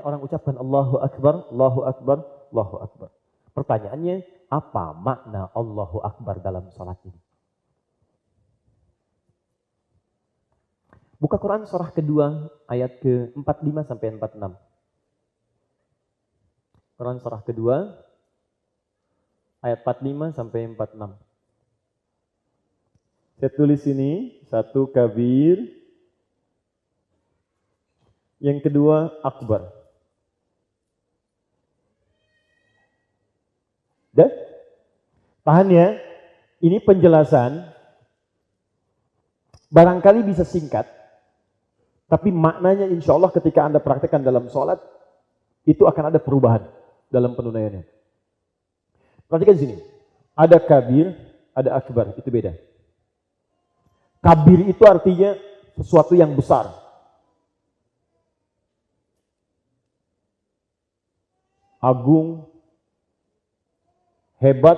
banyak orang ucapkan Allahu Akbar, Allahu Akbar, Allahu Akbar. Pertanyaannya, apa makna Allahu Akbar dalam salat ini? Buka Quran surah kedua ayat ke-45 sampai 46. Quran surah kedua ayat 45 sampai 46. Saya tulis ini, satu kabir, yang kedua akbar. Dah? Tahan ya, ini penjelasan barangkali bisa singkat, tapi maknanya insya Allah ketika Anda praktekkan dalam sholat, itu akan ada perubahan dalam penunaiannya. Perhatikan di sini, ada kabir, ada akbar, itu beda. Kabir itu artinya sesuatu yang besar. Agung, hebat,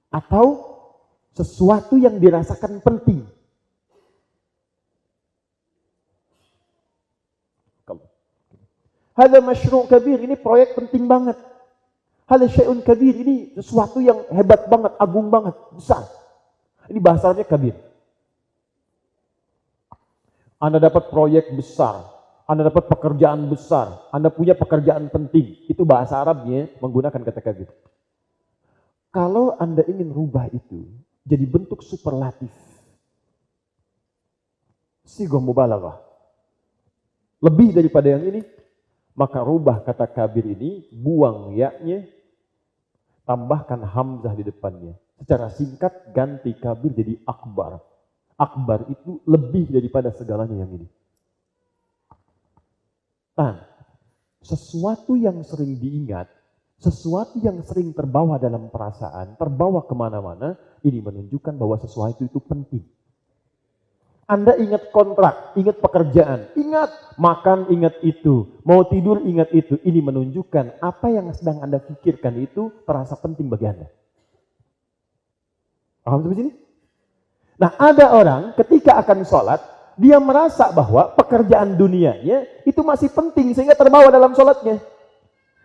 atau sesuatu yang dirasakan penting. Hadza masyru' kabir, ini proyek penting banget. Hadza syai'un kabir, ini sesuatu yang hebat banget, agung banget, besar. Ini bahasa Arabnya kabir. Anda dapat proyek besar, Anda dapat pekerjaan besar, Anda punya pekerjaan penting. Itu bahasa Arabnya menggunakan kata kabir. Kalau Anda ingin rubah itu jadi bentuk superlatif, sighah mubalaghah, lebih daripada yang ini, maka rubah kata kabir ini, buang ya-nya, tambahkan hamzah di depannya. Secara singkat ganti kabir jadi akbar. Akbar itu lebih daripada segalanya yang ini. Nah, sesuatu yang sering diingat, sesuatu yang sering terbawa dalam perasaan, terbawa kemana-mana, ini menunjukkan bahwa sesuatu itu penting. Anda ingat kontrak, ingat pekerjaan, ingat makan, ingat itu, mau tidur, ingat itu. Ini menunjukkan apa yang sedang Anda pikirkan itu terasa penting bagi Anda. Paham sampai sini? Nah, ada orang ketika akan sholat, dia merasa bahwa pekerjaan dunianya itu masih penting sehingga terbawa dalam sholatnya.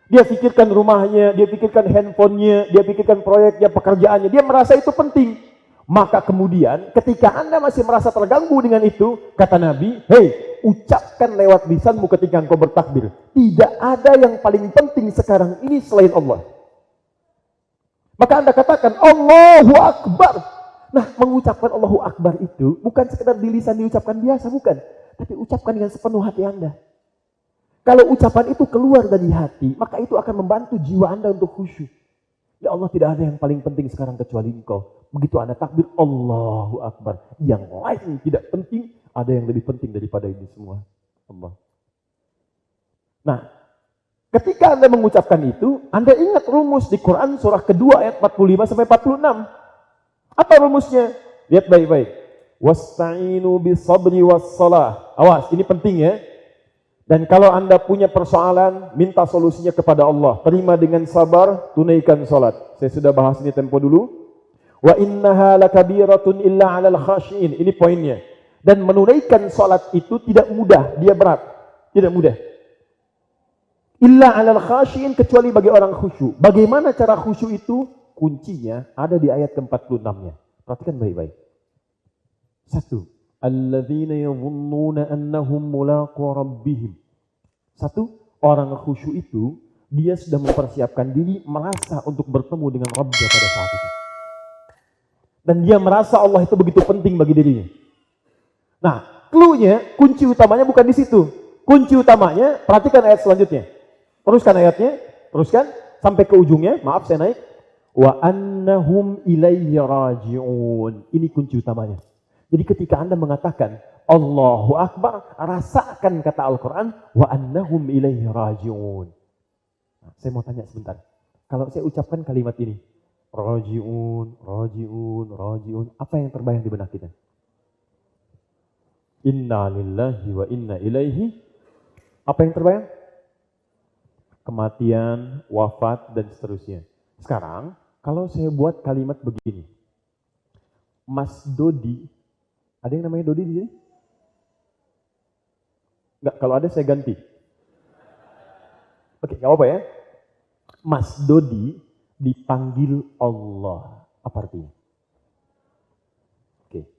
Dia pikirkan rumahnya, dia pikirkan handphonenya, dia pikirkan proyeknya, pekerjaannya. Dia merasa itu penting. Maka kemudian ketika Anda masih merasa terganggu dengan itu, kata Nabi, hei, ucapkan lewat lisanmu ketika engkau bertakbir. Tidak ada yang paling penting sekarang ini selain Allah. Maka Anda katakan, Allahu Akbar. Nah, mengucapkan Allahu Akbar itu bukan sekedar di lisan diucapkan biasa, bukan. Tapi ucapkan dengan sepenuh hati Anda. Kalau ucapan itu keluar dari hati, maka itu akan membantu jiwa Anda untuk khusyuk. Ya Allah, tidak ada yang paling penting sekarang kecuali Engkau. Begitu Anda takbir, Allahu Akbar. Yang lain tidak penting, ada yang lebih penting daripada ini semua. Allah. Nah, ketika Anda mengucapkan itu, Anda ingat rumus di Quran surah kedua ayat 45 sampai 46. Apa rumusnya? Lihat baik-baik. Wasta'inu bisabri wassalah. Awas, ini penting ya. Dan kalau Anda punya persoalan, minta solusinya kepada Allah. Terima dengan sabar, tunaikan salat. Saya sudah bahas ini tempo dulu. Wa innaha lakabiratun illa 'alal khashiin. Ini poinnya. Dan menunaikan salat itu tidak mudah, dia berat. Tidak mudah. Illa 'alal khashiin, kecuali bagi orang khusyuk. Bagaimana cara khusyuk itu? Kuncinya ada di ayat ke-46-nya. Perhatikan baik-baik. 1. Alladzina yadhunnuna annahum mulaqu rabbihim. 1. Orang khusyuk itu dia sudah mempersiapkan diri merasa untuk bertemu dengan Rabbnya pada saat itu. Dan dia merasa Allah itu begitu penting bagi dirinya. Nah, clue-nya, kunci utamanya bukan di situ. Kunci utamanya, perhatikan ayat selanjutnya. Teruskan ayatnya, teruskan sampai ke ujungnya. Maaf saya naik. Wa annahum ilaihi raji'un. Ini kunci utamanya. Jadi ketika Anda mengatakan Allahu Akbar, rasakan kata Al-Quran, wa annahum ilaihi raji'un. Nah, saya mau tanya sebentar. Kalau saya ucapkan kalimat ini, raji'un, raji'un, raji'un, apa yang terbayang di benak kita? Inna lillahi wa inna ilaihi. Apa yang terbayang? Kematian, wafat, dan seterusnya. Sekarang, kalau saya buat kalimat begini, Mas Dodi, ada yang namanya Dodi di sini? Enggak, kalau ada saya ganti. Oke, nggak apa-apa ya. Mas Dodi dipanggil Allah. Apa artinya? Oke.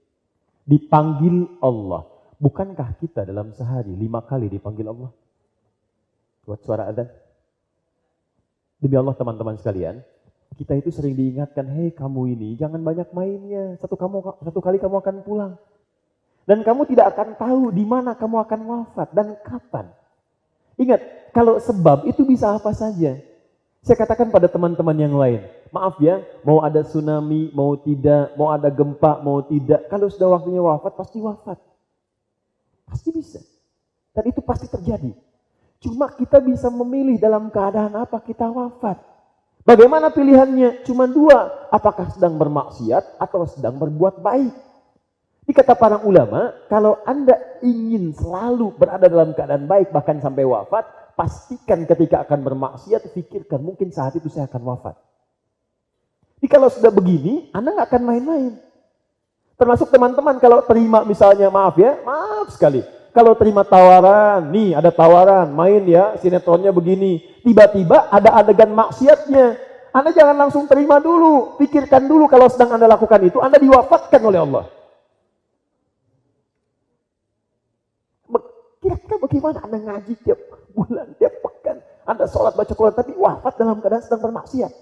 Dipanggil Allah. Bukankah kita dalam sehari 5 kali dipanggil Allah? Buat suara adzan. Demi Allah teman-teman sekalian, kita itu sering diingatkan, hei kamu ini jangan banyak mainnya. Satu kali kamu akan pulang. Dan kamu tidak akan tahu di mana kamu akan wafat dan kapan. Ingat, kalau sebab itu bisa apa saja. Saya katakan pada teman-teman yang lain, maaf ya, mau ada tsunami, mau tidak, mau ada gempa, mau tidak. Kalau sudah waktunya wafat, pasti wafat. Pasti bisa. Dan itu pasti terjadi. Cuma kita bisa memilih dalam keadaan apa kita wafat. Bagaimana pilihannya? Cuma 2. Apakah sedang bermaksiat atau sedang berbuat baik. Ini kata para ulama, kalau Anda ingin selalu berada dalam keadaan baik, bahkan sampai wafat, pastikan ketika akan bermaksiat, pikirkan mungkin saat itu saya akan wafat. Jadi kalau sudah begini, Anda nggak akan main-main. Termasuk teman-teman kalau terima misalnya, maaf sekali. Kalau terima tawaran, nih ada tawaran, main ya, sinetronnya begini. Tiba-tiba ada adegan maksiatnya. Anda jangan langsung terima dulu. Pikirkan dulu kalau sedang Anda lakukan itu, Anda diwafatkan oleh Allah. Kira-kira bagaimana Anda ngaji tiap bulan, tiap pekan. Anda sholat baca Quran, tapi wafat dalam keadaan sedang bermaksiat.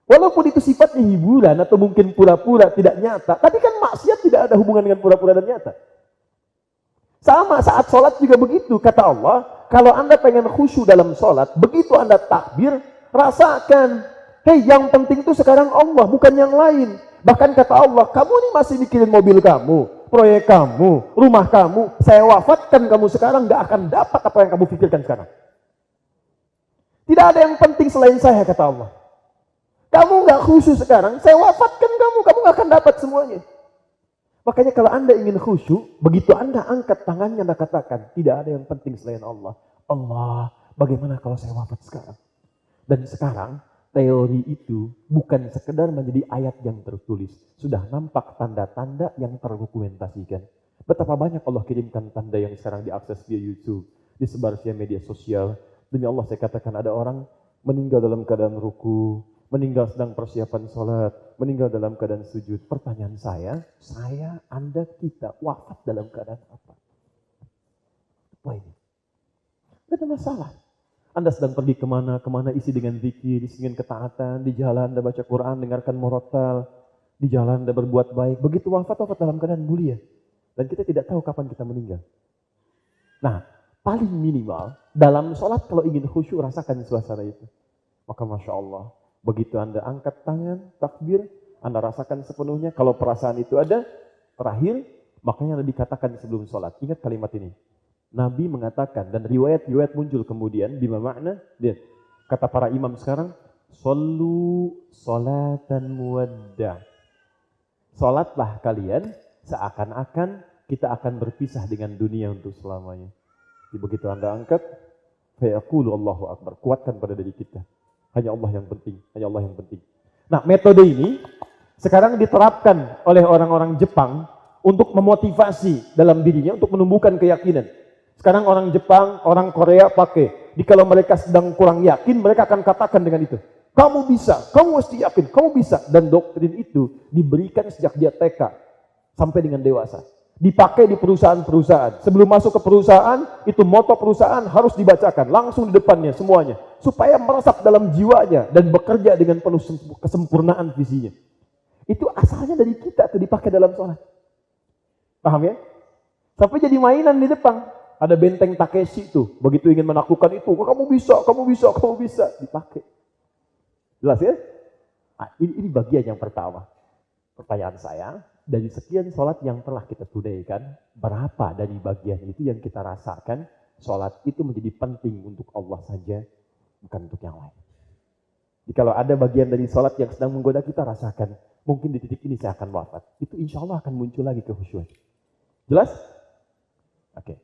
Walaupun itu sifatnya hiburan atau mungkin pura-pura tidak nyata. Tapi kan maksiat tidak ada hubungan dengan pura-pura dan nyata. Sama saat sholat juga begitu. Kata Allah, kalau Anda pengen khusyuk dalam sholat, begitu Anda takbir, rasakan. Hei, yang penting itu sekarang Allah, bukan yang lain. Bahkan kata Allah, kamu ini masih mikirin mobil kamu, proyek kamu, rumah kamu, saya wafatkan kamu sekarang, gak akan dapat apa yang kamu pikirkan sekarang. Tidak ada yang penting selain saya, kata Allah. Kamu gak khusyuk sekarang, saya wafatkan kamu gak akan dapat semuanya. Makanya kalau Anda ingin khusyuk, begitu Anda angkat tangannya, Anda katakan, tidak ada yang penting selain Allah. Allah, bagaimana kalau saya wafat sekarang? Dan sekarang, teori itu bukan sekedar menjadi ayat yang tertulis. Sudah nampak tanda-tanda yang terdokumentasikan. Betapa banyak Allah kirimkan tanda yang sekarang diakses via YouTube, disebar via media sosial. Demi Allah saya katakan ada orang meninggal dalam keadaan ruku, meninggal sedang persiapan sholat, meninggal dalam keadaan sujud. Pertanyaan saya, Anda, kita wafat dalam keadaan apa? Apa ini? Tidak ada masalah. Anda sedang pergi kemana isi dengan zikir, isi dengan ketaatan, di jalan Anda baca Quran, dengarkan murattal, di jalan Anda berbuat baik. Begitu wafat dalam keadaan mulia. Dan kita tidak tahu kapan kita meninggal. Nah, paling minimal, dalam sholat kalau ingin khusyuk, rasakan suasana itu. Maka Masya Allah, begitu Anda angkat tangan, takbir, Anda rasakan sepenuhnya. Kalau perasaan itu ada, terakhir, makanya Anda dikatakan sebelum sholat. Ingat kalimat ini. Nabi mengatakan, dan riwayat-riwayat muncul kemudian, bima makna, lihat, kata para imam sekarang, Sallu salatan muwadda. Salatlah kalian, seakan-akan kita akan berpisah dengan dunia untuk selamanya. Jadi begitu Anda angkat, fayaqulu Allahu Akbar, kuatkan pada diri kita. Hanya Allah yang penting, hanya Allah yang penting. Nah, metode ini sekarang diterapkan oleh orang-orang Jepang untuk memotivasi dalam dirinya, untuk menumbuhkan keyakinan. Sekarang orang Jepang, orang Korea pakai. Kalau mereka sedang kurang yakin, mereka akan katakan dengan itu. Kamu bisa, kamu mesti yakin, kamu bisa. Dan doktrin itu diberikan sejak dia TK sampai dengan dewasa. Dipakai di perusahaan-perusahaan. Sebelum masuk ke perusahaan, itu moto perusahaan harus dibacakan. Langsung di depannya semuanya. Supaya meresap dalam jiwanya dan bekerja dengan penuh kesempurnaan visinya. Itu asalnya dari kita tuh dipakai dalam sholat. Paham ya? Sampai jadi mainan di depan. Ada benteng Takeshi tuh, begitu ingin menaklukkan itu, kamu bisa, dipakai. Jelas ya? Nah, ini bagian yang pertama. Pertanyaan saya, dari sekian sholat yang telah kita tunaikan, berapa dari bagian itu yang kita rasakan, sholat itu menjadi penting untuk Allah saja, bukan untuk yang lain. Jadi kalau ada bagian dari sholat yang sedang menggoda kita, rasakan, mungkin di titik ini saya akan wafat. Itu insya Allah akan muncul lagi kehusyuan. Jelas? Oke.